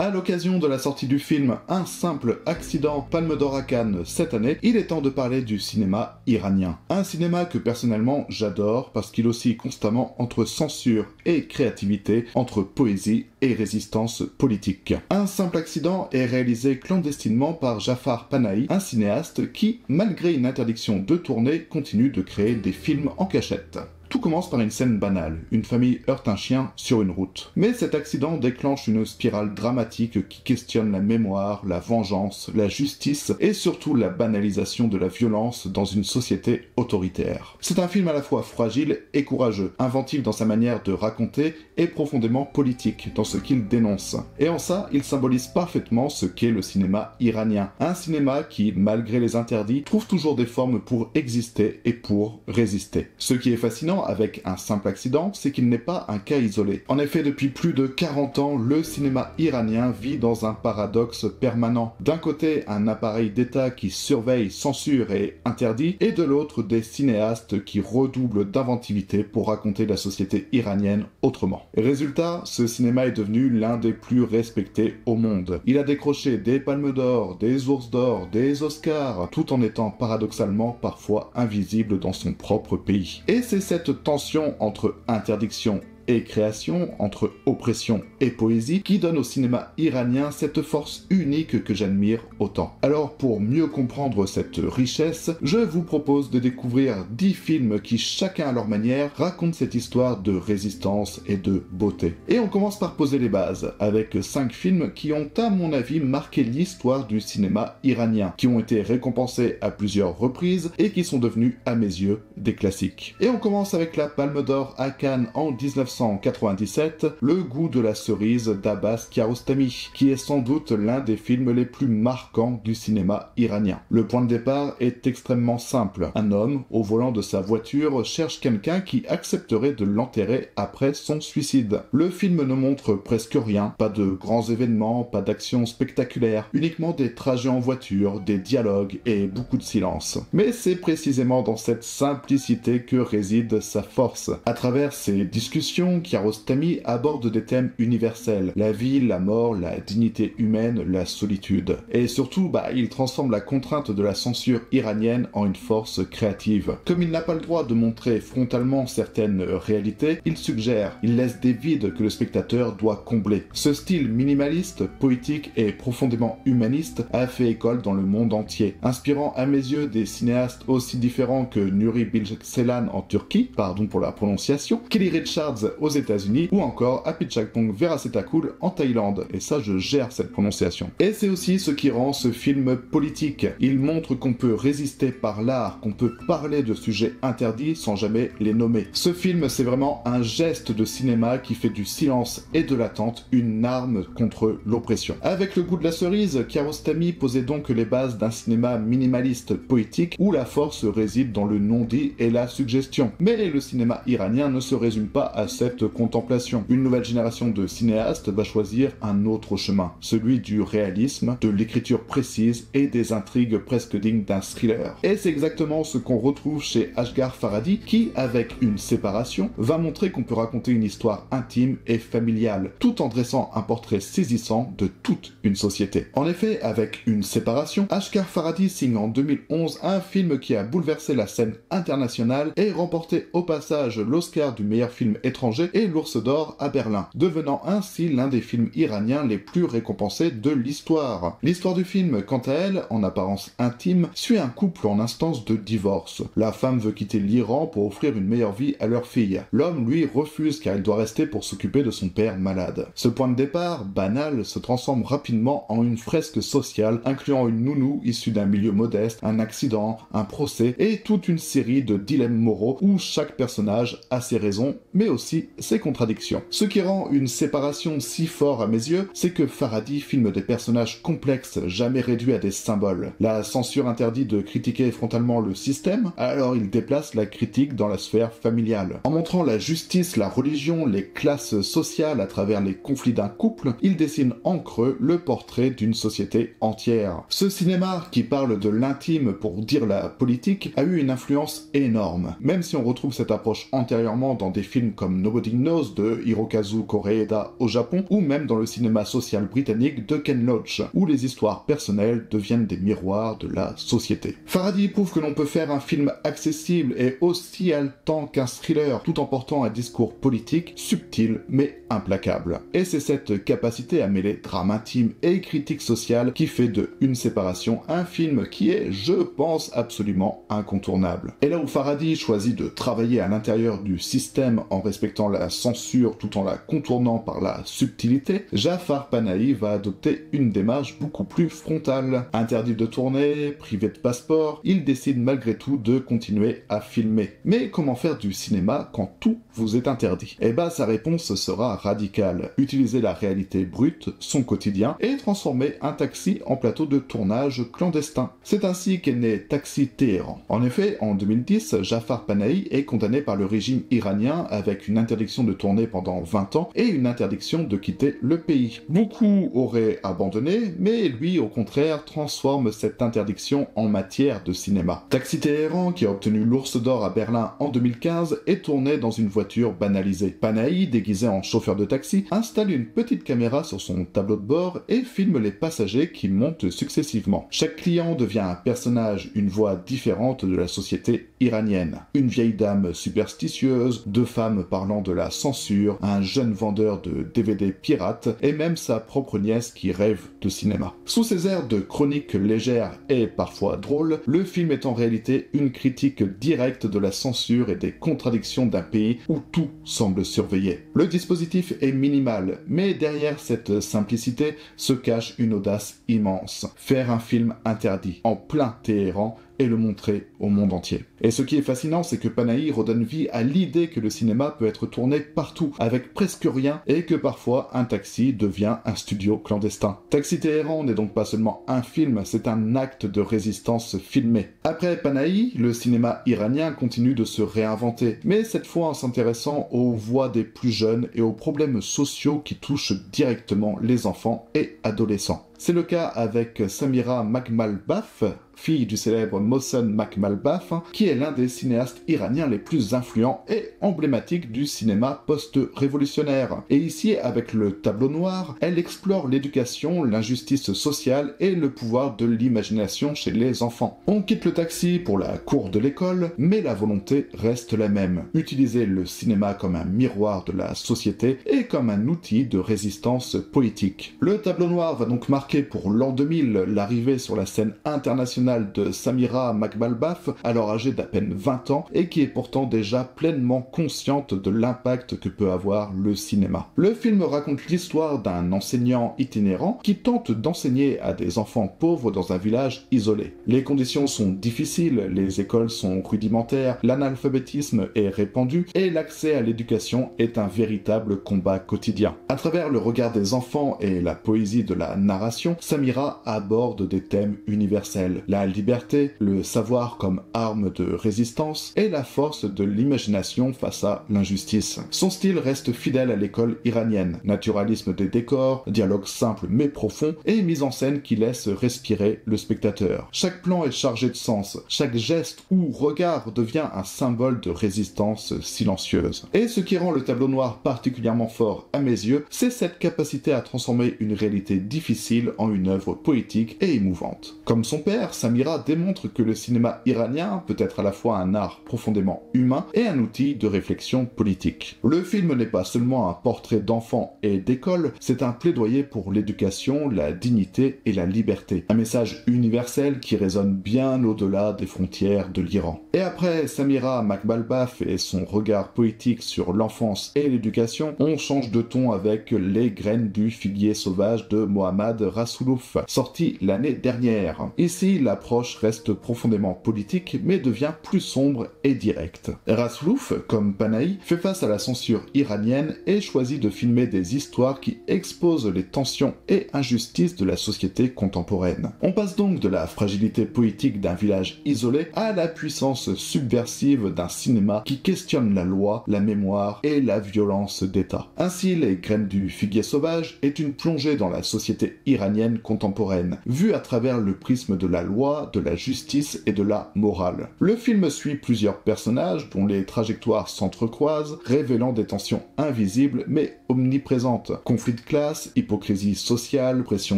À l'occasion de la sortie du film Un simple accident, Palme d'Or à Cannes cette année, il est temps de parler du cinéma iranien. Un cinéma que personnellement j'adore parce qu'il oscille constamment entre censure et créativité, entre poésie et résistance politique. Un simple accident est réalisé clandestinement par Jafar Panahi, un cinéaste qui, malgré une interdiction de tourner, continue de créer des films en cachette. Tout commence par une scène banale, une famille heurte un chien sur une route. Mais cet accident déclenche une spirale dramatique qui questionne la mémoire, la vengeance, la justice et surtout la banalisation de la violence dans une société autoritaire. C'est un film à la fois fragile et courageux, inventif dans sa manière de raconter et profondément politique dans ce qu'il dénonce. Et en ça, il symbolise parfaitement ce qu'est le cinéma iranien. Un cinéma qui, malgré les interdits, trouve toujours des formes pour exister et pour résister. Ce qui est fascinant avec Un simple accident, c'est qu'il n'est pas un cas isolé. En effet, depuis plus de 40 ans, le cinéma iranien vit dans un paradoxe permanent. D'un côté, un appareil d'État qui surveille, censure et interdit, et de l'autre, des cinéastes qui redoublent d'inventivité pour raconter la société iranienne autrement. Résultat, ce cinéma est devenu l'un des plus respectés au monde. Il a décroché des palmes d'or, des ours d'or, des Oscars, tout en étant paradoxalement parfois invisible dans son propre pays. Et c'est cette tension entre interdiction et création, entre oppression et poésie, qui donne au cinéma iranien cette force unique que j'admire autant. Alors pour mieux comprendre cette richesse, je vous propose de découvrir 10 films qui, chacun à leur manière, racontent cette histoire de résistance et de beauté. Et on commence par poser les bases, avec 5 films qui ont à mon avis marqué l'histoire du cinéma iranien, qui ont été récompensés à plusieurs reprises et qui sont devenus, à mes yeux, des classiques. Et on commence avec la Palme d'Or à Cannes en 1997, Le goût de la cerise d'Abbas Kiarostami, qui est sans doute l'un des films les plus marquants du cinéma iranien. Le point de départ est extrêmement simple. Un homme, au volant de sa voiture, cherche quelqu'un qui accepterait de l'enterrer après son suicide. Le film ne montre presque rien, pas de grands événements, pas d'actions spectaculaires, uniquement des trajets en voiture, des dialogues et beaucoup de silence. Mais c'est précisément dans cette simplicité que réside sa force. À travers ses discussions, Kiarostami aborde des thèmes universels, la vie, la mort, la dignité humaine, la solitude. Et surtout, il transforme la contrainte de la censure iranienne en une force créative. Comme il n'a pas le droit de montrer frontalement certaines réalités, il suggère, il laisse des vides que le spectateur doit combler. Ce style minimaliste, poétique et profondément humaniste a fait école dans le monde entier, inspirant à mes yeux des cinéastes aussi différents que Nuri Bilge Ceylan en Turquie, pardon pour la prononciation, Kelly Richards aux États-Unis ou encore Apichatpong Veerasetakul en Thaïlande. Et ça, je gère cette prononciation. Et c'est aussi ce qui rend ce film politique. Il montre qu'on peut résister par l'art, qu'on peut parler de sujets interdits sans jamais les nommer. Ce film, c'est vraiment un geste de cinéma qui fait du silence et de l'attente une arme contre l'oppression. Avec Le goût de la cerise, Kiarostami posait donc les bases d'un cinéma minimaliste poétique où la force réside dans le non-dit et la suggestion. Mais le cinéma iranien ne se résume pas à cette contemplation. Une nouvelle génération de cinéastes va choisir un autre chemin, celui du réalisme, de l'écriture précise et des intrigues presque dignes d'un thriller. Et c'est exactement ce qu'on retrouve chez Asghar Farhadi qui, avec Une séparation, va montrer qu'on peut raconter une histoire intime et familiale, tout en dressant un portrait saisissant de toute une société. En effet, avec Une séparation, Asghar Farhadi signe en 2011 un film qui a bouleversé la scène internationale et remporté au passage l'Oscar du meilleur film étranger et l'Ours d'Or à Berlin, devenant ainsi l'un des films iraniens les plus récompensés de l'histoire. L'histoire du film, quant à elle, en apparence intime, suit un couple en instance de divorce. La femme veut quitter l'Iran pour offrir une meilleure vie à leur fille. L'homme, lui, refuse car il doit rester pour s'occuper de son père malade. Ce point de départ, banal, se transforme rapidement en une fresque sociale incluant une nounou issue d'un milieu modeste, un accident, un procès et toute une série de dilemmes moraux où chaque personnage a ses raisons, mais aussi ses contradictions. Ce qui rend Une séparation si fort à mes yeux, c'est que Farhadi filme des personnages complexes, jamais réduits à des symboles. La censure interdit de critiquer frontalement le système, alors il déplace la critique dans la sphère familiale. En montrant la justice, la religion, les classes sociales à travers les conflits d'un couple, il dessine en creux le portrait d'une société entière. Ce cinéma, qui parle de l'intime pour dire la politique, a eu une influence énorme. Même si on retrouve cette approche antérieurement dans des films comme Nobody Knows de Hirokazu Koreeda au Japon, ou même dans le cinéma social britannique de Ken Loach, où les histoires personnelles deviennent des miroirs de la société. Faraday prouve que l'on peut faire un film accessible et aussi haletant qu'un thriller, tout en portant un discours politique subtil mais implacable. Et c'est cette capacité à mêler drame intime et critique sociale qui fait de Une séparation un film qui est, je pense, absolument incontournable. Et là où Faraday choisit de travailler à l'intérieur du système en respectant la censure tout en la contournant par la subtilité, Jafar Panahi va adopter une démarche beaucoup plus frontale. Interdit de tourner, privé de passeport, il décide malgré tout de continuer à filmer. Mais comment faire du cinéma quand tout vous est interdit? Eh ben, sa réponse sera radicale. Utiliser la réalité brute, son quotidien, et transformer un taxi en plateau de tournage clandestin. C'est ainsi qu'est né Taxi Téhéran. En effet, en 2010, Jafar Panahi est condamné par le régime iranien avec une interdiction de tourner pendant 20 ans et une interdiction de quitter le pays. Beaucoup auraient abandonné, mais lui, au contraire, transforme cette interdiction en matière de cinéma. Taxi Téhéran, qui a obtenu l'Ours d'Or à Berlin en 2015, est tourné dans une voiture banalisée. Panahi, déguisé en chauffeur de taxi, installe une petite caméra sur son tableau de bord et filme les passagers qui montent successivement. Chaque client devient un personnage, une voix différente de la société iranienne. Une vieille dame superstitieuse, deux femmes parlant de la censure, un jeune vendeur de DVD pirates et même sa propre nièce qui rêve de cinéma. Sous ces airs de chronique légère et parfois drôle, le film est en réalité une critique directe de la censure et des contradictions d'un pays où tout semble surveillé. Le dispositif est minimal, mais derrière cette simplicité se cache une audace immense. Faire un film interdit, en plein Téhéran, et le montrer au monde entier. Et ce qui est fascinant, c'est que Panahi redonne vie à l'idée que le cinéma peut être tourné partout, avec presque rien, et que parfois un taxi devient un studio clandestin. Taxi Téhéran n'est donc pas seulement un film, c'est un acte de résistance filmé. Après Panahi, le cinéma iranien continue de se réinventer, mais cette fois en s'intéressant aux voix des plus jeunes et aux problèmes sociaux qui touchent directement les enfants et adolescents. C'est le cas avec Samira Makhmalbaf, fille du célèbre Mohsen Makhmalbaf, qui est l'un des cinéastes iraniens les plus influents et emblématiques du cinéma post-révolutionnaire. Et ici, avec Le Tableau Noir, elle explore l'éducation, l'injustice sociale et le pouvoir de l'imagination chez les enfants. On quitte le taxi pour la cour de l'école, mais la volonté reste la même. Utiliser le cinéma comme un miroir de la société et comme un outil de résistance politique. Le Tableau Noir va donc marquer pour l'an 2000 l'arrivée sur la scène internationale de Samira Makhmalbaf, alors âgée d'à peine 20 ans, et qui est pourtant déjà pleinement consciente de l'impact que peut avoir le cinéma. Le film raconte l'histoire d'un enseignant itinérant qui tente d'enseigner à des enfants pauvres dans un village isolé. Les conditions sont difficiles, les écoles sont rudimentaires, l'analphabétisme est répandu, et l'accès à l'éducation est un véritable combat quotidien. À travers le regard des enfants et la poésie de la narration, Samira aborde des thèmes universels. La liberté, le savoir comme arme de résistance et la force de l'imagination face à l'injustice. Son style reste fidèle à l'école iranienne. Naturalisme des décors, dialogue simple mais profond et mise en scène qui laisse respirer le spectateur. Chaque plan est chargé de sens. Chaque geste ou regard devient un symbole de résistance silencieuse. Et ce qui rend Le Tableau Noir particulièrement fort à mes yeux, c'est cette capacité à transformer une réalité difficile en une œuvre poétique et émouvante. Comme son père, Samira démontre que le cinéma iranien peut être à la fois un art profondément humain et un outil de réflexion politique. Le film n'est pas seulement un portrait d'enfants et d'école, c'est un plaidoyer pour l'éducation, la dignité et la liberté. Un message universel qui résonne bien au-delà des frontières de l'Iran. Et après Samira Makhmalbaf et son regard poétique sur l'enfance et l'éducation, on change de ton avec Les graines du figuier sauvage de Mohammad Rasoulouf, sorti l'année dernière. Ici, l'approche reste profondément politique, mais devient plus sombre et directe. Rasoulouf, comme Panahi, fait face à la censure iranienne et choisit de filmer des histoires qui exposent les tensions et injustices de la société contemporaine. On passe donc de la fragilité poétique d'un village isolé à la puissance subversive d'un cinéma qui questionne la loi, la mémoire et la violence d'État. Ainsi, Les graines du figuier sauvage est une plongée dans la société iranienne iranienne contemporaine, vue à travers le prisme de la loi, de la justice et de la morale. Le film suit plusieurs personnages dont les trajectoires s'entrecroisent, révélant des tensions invisibles mais omniprésentes. Conflits de classe, hypocrisie sociale, pression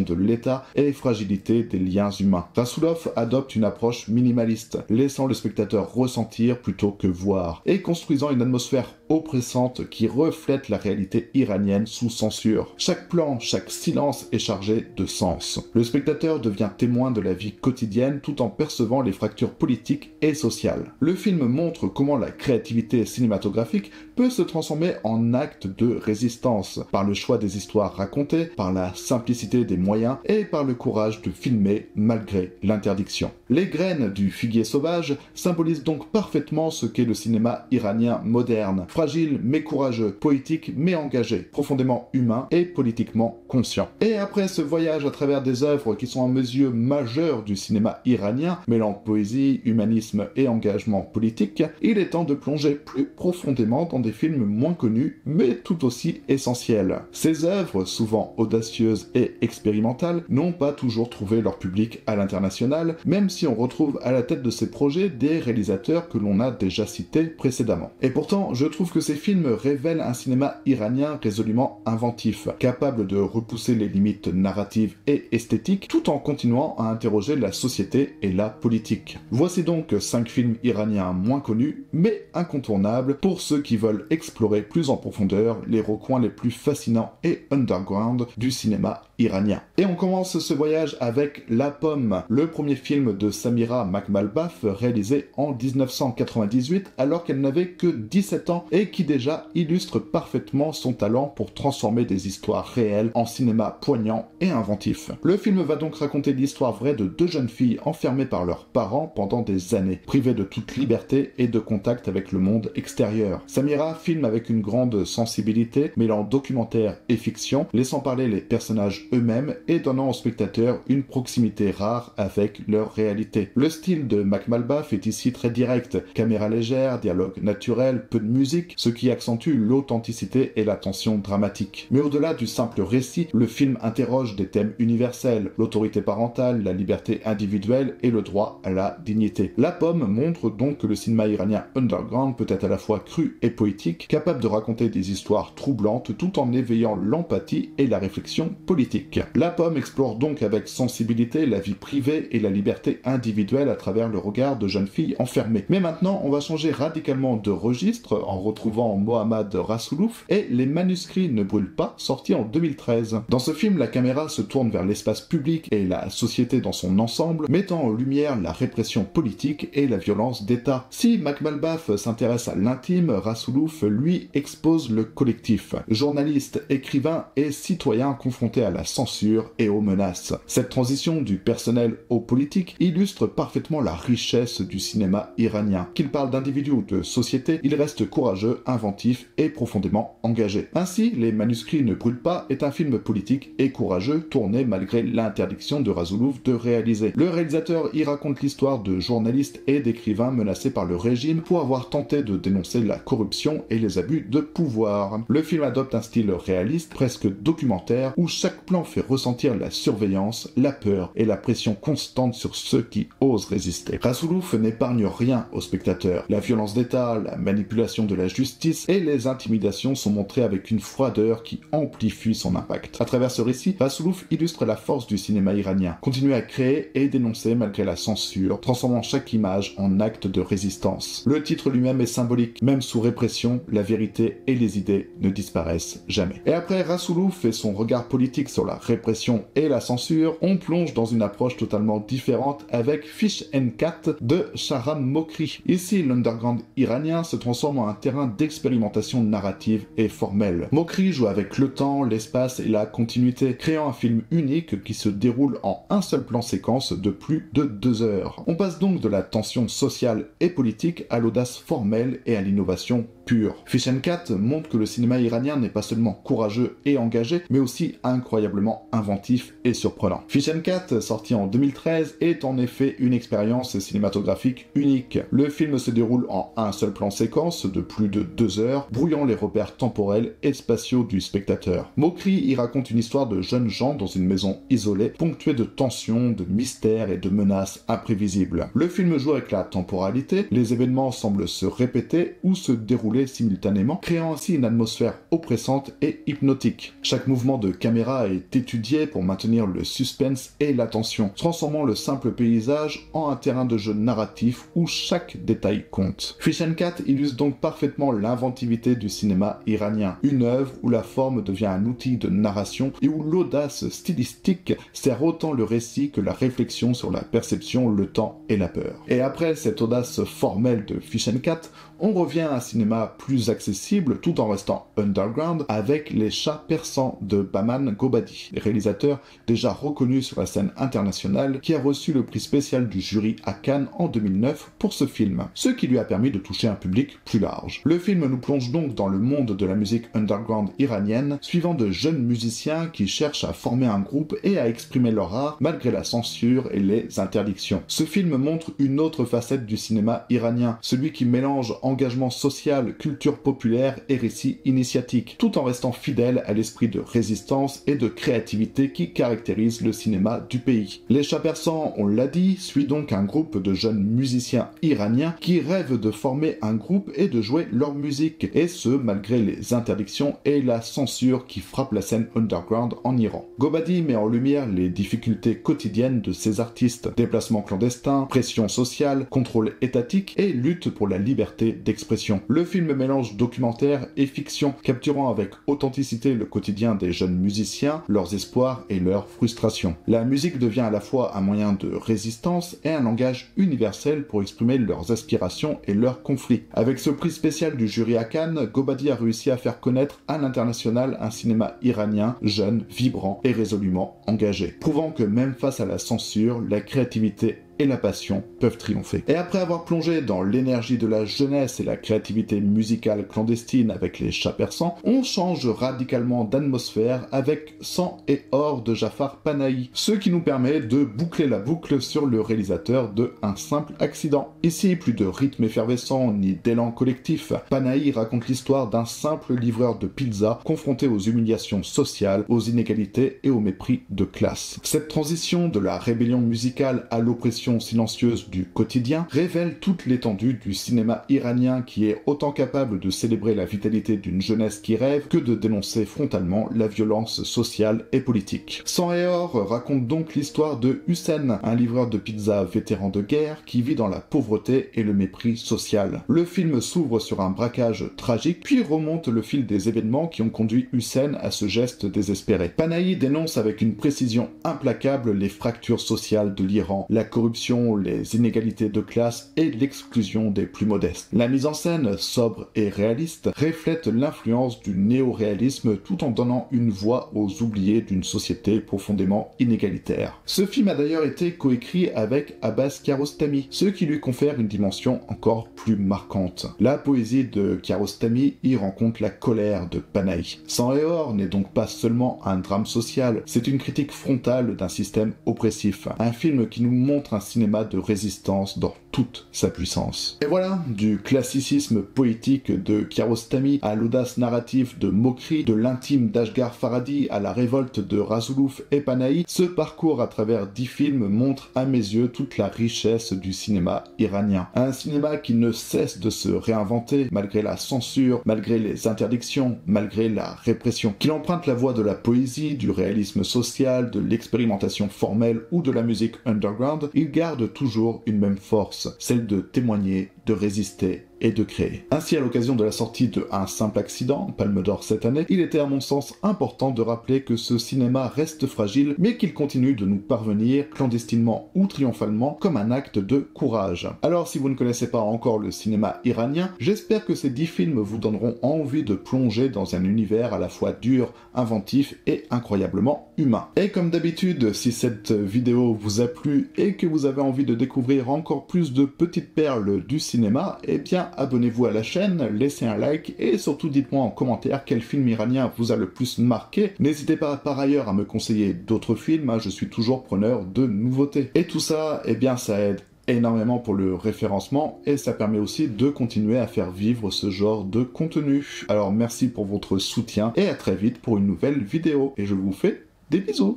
de l'État et fragilité des liens humains. Rasoulov adopte une approche minimaliste, laissant le spectateur ressentir plutôt que voir, et construisant une atmosphère oppressante qui reflète la réalité iranienne sous censure. Chaque plan, chaque silence est chargé de sens. Le spectateur devient témoin de la vie quotidienne tout en percevant les fractures politiques et sociales. Le film montre comment la créativité cinématographique peut se transformer en acte de résistance, par le choix des histoires racontées, par la simplicité des moyens et par le courage de filmer malgré l'interdiction. Les graines du figuier sauvage symbolisent donc parfaitement ce qu'est le cinéma iranien moderne, fragile mais courageux, poétique mais engagé, profondément humain et politiquement conscient. Et après ce voyage à travers des œuvres qui sont un mesure majeur du cinéma iranien, mêlant poésie, humanisme et engagement politique, il est temps de plonger plus profondément dans des films moins connus mais tout aussi essentiels. Ces œuvres, souvent audacieuses et expérimentales, n'ont pas toujours trouvé leur public à l'international, même si on retrouve à la tête de ces projets des réalisateurs que l'on a déjà cités précédemment. Et pourtant, je trouve que ces films révèlent un cinéma iranien résolument inventif, capable de repousser les limites narratives et esthétiques, tout en continuant à interroger la société et la politique. Voici donc 5 films iraniens moins connus, mais incontournables pour ceux qui veulent explorer plus en profondeur les recoins les plus fascinants et underground du cinéma iranien. Et on commence ce voyage avec La Pomme, le premier film de Samira Makhmalbaf réalisé en 1998 alors qu'elle n'avait que 17 ans et qui déjà illustre parfaitement son talent pour transformer des histoires réelles en cinéma poignant et inventif. Le film va donc raconter l'histoire vraie de 2 jeunes filles enfermées par leurs parents pendant des années, privées de toute liberté et de contact avec le monde extérieur. Samira filme avec une grande sensibilité, mêlant documentaire et fiction, laissant parler les personnages eux-mêmes et donnant au spectateur une proximité rare avec leur réalité. Le style de Makhmalbaf est ici très direct, caméra légère, dialogue naturel, peu de musique, ce qui accentue l'authenticité et la tension dramatique. Mais au-delà du simple récit, le film interroge des thèmes universels, l'autorité parentale, la liberté individuelle et le droit à la dignité. La Pomme montre donc que le cinéma iranien underground peut être à la fois cru et poétique, capable de raconter des histoires troublantes tout en éveillant l'empathie et la réflexion politique. La Pomme explore donc avec sensibilité la vie privée et la liberté individuelle à travers le regard de jeunes filles enfermées. Mais maintenant, on va changer radicalement de registre en retrouvant Mohammad Rasulov et Les manuscrits ne brûlent pas, sorti en 2013. Dans ce film, la caméra se tourne vers l'espace public et la société dans son ensemble, mettant en lumière la répression politique et la violence d'État. Si Makhmalbaf s'intéresse à l'intime, Rasulov, lui, expose le collectif. Journaliste, écrivain et citoyen confrontés à la censure et aux menaces. Cette transition du personnel au politique illustre parfaitement la richesse du cinéma iranien. Qu'il parle d'individus ou de société, il reste courageux, inventif et profondément engagé. Ainsi, Les manuscrits ne brûlent pas est un film politique et courageux tourné malgré l'interdiction de Rasulov de réaliser. Le réalisateur y raconte l'histoire de journalistes et d'écrivains menacés par le régime pour avoir tenté de dénoncer la corruption et les abus de pouvoir. Le film adopte un style réaliste, presque documentaire, où chaque plan fait ressentir la surveillance, la peur et la pression constante sur ceux qui osent résister. Rasulov n'épargne rien au spectateur. La violence d'État, la manipulation de la justice et les intimidations sont montrées avec une froideur qui amplifie son impact. À travers ce récit, Rasulov illustre la force du cinéma iranien. Continuer à créer et dénoncer malgré la censure, transformant chaque image en acte de résistance. Le titre lui-même est symbolique. Même sous répression, la vérité et les idées ne disparaissent jamais. Et après Rasulov et son regard politique sur la répression et la censure, on plonge dans une approche totalement différente avec Fish and Cat de Shahram Mokri. Ici, l'underground iranien se transforme en un terrain d'expérimentation narrative et formelle. Mokri joue avec le temps, l'espace et la continuité, créant un film unique qui se déroule en un seul plan séquence de plus de 2 heures. On passe donc de la tension sociale et politique à l'audace formelle et à l'innovation pure. Fish and Cat montre que le cinéma iranien n'est pas seulement courageux et engagé, mais aussi incroyablement inventif et surprenant. Fish and Cat, sorti en 2013, est en effet une expérience cinématographique unique. Le film se déroule en un seul plan séquence de plus de 2 heures, brouillant les repères temporels et spatiaux du spectateur. Mokri y raconte une histoire de jeunes gens dans une maison isolée, ponctuée de tensions, de mystères et de menaces imprévisibles. Le film joue avec la temporalité, les événements semblent se répéter ou se dérouler simultanément, créant ainsi une atmosphère oppressante et hypnotique. Chaque mouvement de caméra est étudié pour maintenir le suspense et l'attention, transformant le simple paysage en un terrain de jeu narratif où chaque détail compte. Fish and Cat illustre donc parfaitement l'inventivité du cinéma iranien, une œuvre où la forme devient un outil de narration et où l'audace stylistique sert autant le récit que la réflexion sur la perception, le temps et la peur. Et après cette audace formelle de Fish and Cat, on revient à un cinéma plus accessible tout en restant underground avec Les Chats Persans de Bahman Gobadi, réalisateur déjà reconnu sur la scène internationale qui a reçu le prix spécial du jury à Cannes en 2009 pour ce film, ce qui lui a permis de toucher un public plus large. Le film nous plonge donc dans le monde de la musique underground iranienne, suivant de jeunes musiciens qui cherchent à former un groupe et à exprimer leur art malgré la censure et les interdictions. Ce film montre une autre facette du cinéma iranien, celui qui mélange engagement social, culture populaire et récit initiatique, tout en restant fidèle à l'esprit de résistance et de créativité qui caractérise le cinéma du pays. Les Chats Persans, on l'a dit, suit donc un groupe de jeunes musiciens iraniens qui rêvent de former un groupe et de jouer leur musique, et ce malgré les interdictions et la censure qui frappent la scène underground en Iran. Gobadi met en lumière les difficultés quotidiennes de ces artistes, déplacements clandestins, pression sociale, contrôle étatique et lutte pour la liberté d'expression. Le film mélange documentaire et fiction, capturant avec authenticité le quotidien des jeunes musiciens, leurs espoirs et leurs frustrations. La musique devient à la fois un moyen de résistance et un langage universel pour exprimer leurs aspirations et leurs conflits. Avec ce prix spécial du jury à Cannes, Gobadi a réussi à faire connaître à l'international un cinéma iranien, jeune, vibrant et résolument engagé, prouvant que même face à la censure, la créativité et la passion peuvent triompher. Et après avoir plongé dans l'énergie de la jeunesse et la créativité musicale clandestine avec Les Chats Persans, on change radicalement d'atmosphère avec Sang et Or de Jafar Panahi, ce qui nous permet de boucler la boucle sur le réalisateur de Un simple accident. Ici, plus de rythme effervescent ni d'élan collectif, Panahi raconte l'histoire d'un simple livreur de pizza confronté aux humiliations sociales, aux inégalités et au mépris de classe. Cette transition de la rébellion musicale à l'oppression silencieuse du quotidien révèle toute l'étendue du cinéma iranien qui est autant capable de célébrer la vitalité d'une jeunesse qui rêve que de dénoncer frontalement la violence sociale et politique. Sang et Or raconte donc l'histoire de Hussein, un livreur de pizza vétéran de guerre qui vit dans la pauvreté et le mépris social. Le film s'ouvre sur un braquage tragique, puis remonte le fil des événements qui ont conduit Hussein à ce geste désespéré. Panahi dénonce avec une précision implacable les fractures sociales de l'Iran, la corruption, les inégalités de classe et l'exclusion des plus modestes. La mise en scène, sobre et réaliste, reflète l'influence du néo-réalisme tout en donnant une voix aux oubliés d'une société profondément inégalitaire. Ce film a d'ailleurs été coécrit avec Abbas Kiarostami, ce qui lui confère une dimension encore plus marquante. La poésie de Kiarostami y rencontre la colère de Panahi. Sang et Or n'est donc pas seulement un drame social, c'est une critique frontale d'un système oppressif. Un film qui nous montre un cinéma de résistance dans toute sa puissance. Et voilà, du classicisme poétique de Kiarostami à l'audace narrative de Mokri, de l'intime d'Ashghar Farhadi à la révolte de Razoulouf et Panahi, ce parcours à travers 10 films montre à mes yeux toute la richesse du cinéma iranien. Un cinéma qui ne cesse de se réinventer malgré la censure, malgré les interdictions, malgré la répression, qu'il emprunte la voie de la poésie, du réalisme social, de l'expérimentation formelle ou de la musique underground, il garde toujours une même force, celle de témoigner, de résister et de créer. Ainsi, à l'occasion de la sortie de Un simple accident, Palme d'Or cette année, il était à mon sens important de rappeler que ce cinéma reste fragile, mais qu'il continue de nous parvenir, clandestinement ou triomphalement, comme un acte de courage. Alors, si vous ne connaissez pas encore le cinéma iranien, j'espère que ces 10 films vous donneront envie de plonger dans un univers à la fois dur, inventif et incroyablement humain. Et comme d'habitude, si cette vidéo vous a plu et que vous avez envie de découvrir encore plus de petites perles du cinéma, cinéma, eh bien abonnez-vous à la chaîne, laissez un like et surtout dites-moi en commentaire quel film iranien vous a le plus marqué. N'hésitez pas par ailleurs à me conseiller d'autres films, je suis toujours preneur de nouveautés. Et tout ça, eh bien ça aide énormément pour le référencement et ça permet aussi de continuer à faire vivre ce genre de contenu. Alors merci pour votre soutien et à très vite pour une nouvelle vidéo et je vous fais des bisous.